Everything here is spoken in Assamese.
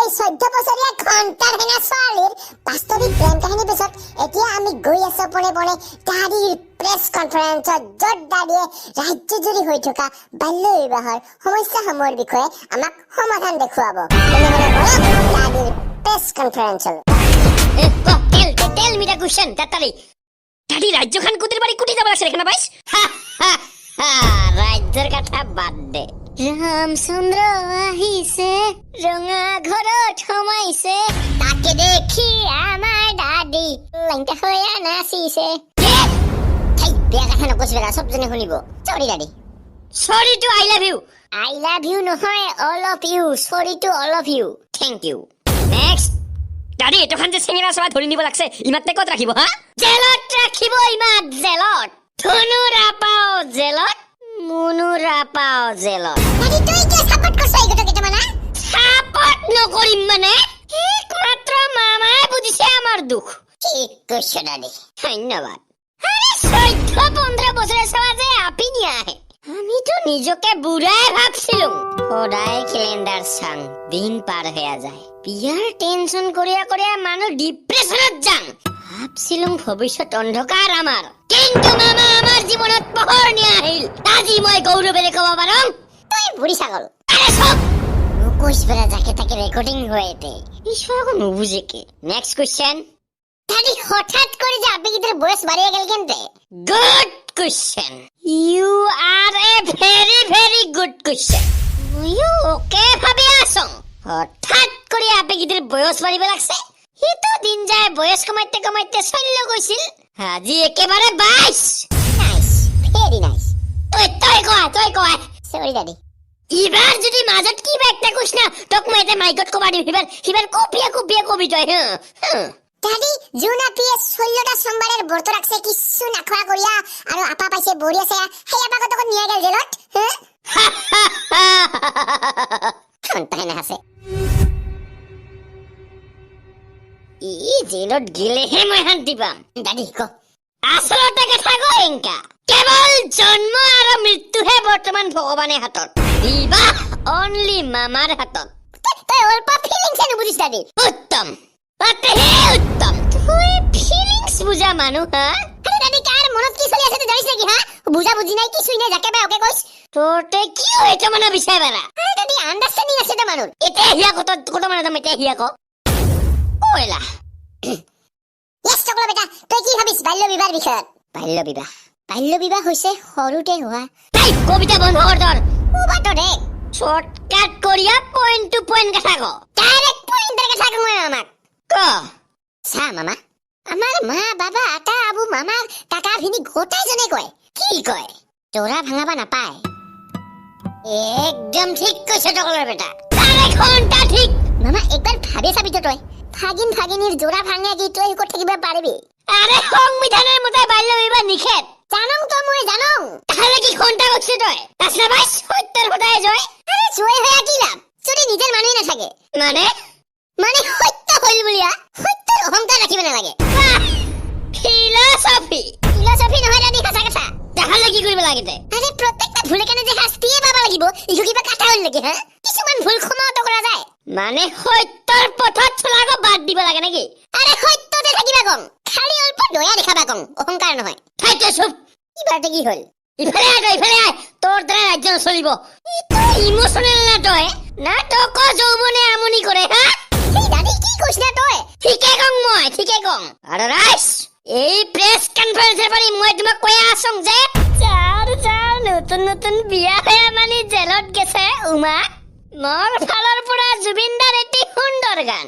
এই 14 বছৰীয়া ঘণ্টাৰ হেনা ছোৱালীৰ বাস্তৱিক প্ৰেম কাহিনী পিছত এতিয়া আমি গৈ আছো পৰে পৰে দাদীৰ প্ৰেছ কনফাৰেন্সত য'ত দাদীয়ে ৰাজ্যজুৰি হৈ থকা বাল্য বিবাহৰ সমস্যাসমূহৰ বিষয়ে আমাক সমাধান দেখুৱাব। দাদীৰ press কনফাৰেন্সত Tell me the question, Tatali. Daddy, Rajjohan kutir bari kuti jaba lagse ekhane bais. Rajjor katha bad de. Ramchandra ahise, ronga ghorot somaise. Take dekhi amar daddy lainta hoya nasise. Hey, beya katha nokosibera sob jone shunibo. Sorry daddy. Sorry to I love you. I love you nohoy all of you. Sorry to all of you. Thank you. Next. দাদি এটো খান যে চেঙেৰা সবা ধৰি নিব লাগছে ইমাতে কত ৰাখিব হা জেলত ৰাখিব ইমাত জেলত ধনুৰা পাও জেলত মুনুৰা পাও জেলত দাদী তুই কি সাপোৰ্ট কৰছ এই গটকে মানে সাপোৰ্ট নকৰিম মানে একমাত্ৰ মামাই বুজিছে আমাৰ দুখ ঠিক কৈছ দাদী ধন্যবাদ আরে 14-15 বছরের সবা যে আপনি আহে আমি তো নিজকে বুড়াই ভাবছিলুম সদায় ক্যালেন্ডার চাং দিন পার হয়ে যায় বিয়ার টেনশন করিয়া করিয়া মানুষ ডিপ্রেশনত যাং ভাবছিলুম ভবিষ্যৎ অন্ধকার আমার কিন্তু মামা আমার জীবনত পোহর নিয়ে আহিল আজি মই গৌৰবেৰে কব পারম তুই বুড়ি ছাগল আরে সব নকইছ বেলা যাকে তাকে রেকর্ডিং হয়েতে ঈশ্বর নুবুঝে কে নেক্সট কোশ্চেন দাদী হঠাৎ করে যে আবেগীদের বয়স বাড়িয়ে গেল কেনতে Good question. You are a very good question. You okay ভাবি আছো হঠাৎ করে আবেগীদের বয়স বাড়িব লাগছে হিতো দিন যায় বয়স কমাইতে কমাইতে চল্য গৈছিল আজি একেবারে 22 নাইস ভেরি নাইস তই কয় সরি দাদী ইবাৰ যদি মাজত কিবা একটা কইছ না তোক মই এটা মাইকত কবা দিম হিবাৰ কপিয়া কবি তই দাদী জুনা পিএস 16টা সোমবারের ব্রত রাখছে কিছু না খোয়া করিয়া আর আপা পাইছে বড়ি আছে হেই আপা কত নিয়ে গেল জেলত সন্তান আছে ই জেলত গেলেহে মই শান্তি পাম দাদী কো আচলতে কথা কইংকা কেৱল জন্ম আৰু মৃত্যুহে বৰ্তমান ভগৱানে হাতত বিবাহ অনলি মামাৰ হাতত তুই অল্প ফিলিংস এনে বুঝিস দাদী উত্তম অতেহে উত্তম তুই ফিলিংস বুঝা মানুহ হা আরে দাদী কার মনত কি চলি আছে তুই জানিস নাকি বুঝা বুঝি নাই কি শুই নাই যাকে বা ওকে কইস তোৰতে কি হইছে মানে বিচাৰ বাৰা আরে দাদী আন্ডারস্ট্যান্ডিং আছে তা মানুষ এতিয়া হিয়া কত মানে তুমি এতিয়া হিয়া ক ওইলা ইয়েস চকলো বেটা তুই কি ভাবিস বাল্য বিবাহৰ বিষয়ত বাল্য বিবাহ হৈছে সৰুতে হোৱা তাই কবিতা বন্ধ কৰ তোৰ বাটো দেখ শর্টকাট করিয়া পয়েন্ট টু পয়েন্ট কথা ক ডাইরেক্ট পয়েন্টের কথা কম আমাক ক চা মামা আমার মা বাবা আটা আবু মামা কাকা ভিনি গোটাই জনে কয় কি কয় জোড়া ভাঙাবা নাপায় একদম ঠিক কইছ টকলৰ বেটা তাৰে ঘন্টা ঠিক মামা একবার ভাবে চাবি তো তই ভাগিনীর জোড়া ভাঙা কি তুই কত থাকিব পারবি আরে সংবিধানের মতে বাল্য বিবাহ নিষেধ জানং তো মই জানং তাহলে কি ঘন্টা করছিস তুই তাছনা ভাই সত্যের কথাই জয় আরে জয় হয়ে কি লাভ যদি নিজের মানুষ না থাকে মানে সত্য হইল বুলিয়া সত্যৰ অহংকাৰ ৰাখিব না লাগে ফিলসফি নহয় দাদি সঁচা কথা তাহলে কি কৰিব লাগে তে আরে প্রত্যেকটা ভুলে কেনে যে শাস্তিয়ে পাবা লাগিব ইহু কিবা কাটা হল নেকি হ্যাঁ কিছুমান ভুল ক্ষমাও কৰা যায় মানে সত্যৰ পথত চলাব বাদ দিব লাগে নেকি আরে সত্যতে থাকিবা কম খালি অল্প দয়া দেখাবা কম অহংকার নহয় থাইতে চুপ ইবাৰতে কি হল ইফালে আয় তোৰ দ্বাৰা ৰাজ্য চলিব ইমোশনাল না তই না তোক যৌবনে আমনি কৰে হা এই দাদি কি কইছ না তই ঠিকে কং আৰু ৰাইস এই প্ৰেস কনফাৰেন্সেৰ পৰে মই তোমাক কৈ আছং যে যাৰ নতুন বিয়া হয়ে মানে জেলত গেছে উমা মোৰ ফালৰ পৰা জুবিনদাৰ এটি সুন্দৰ গান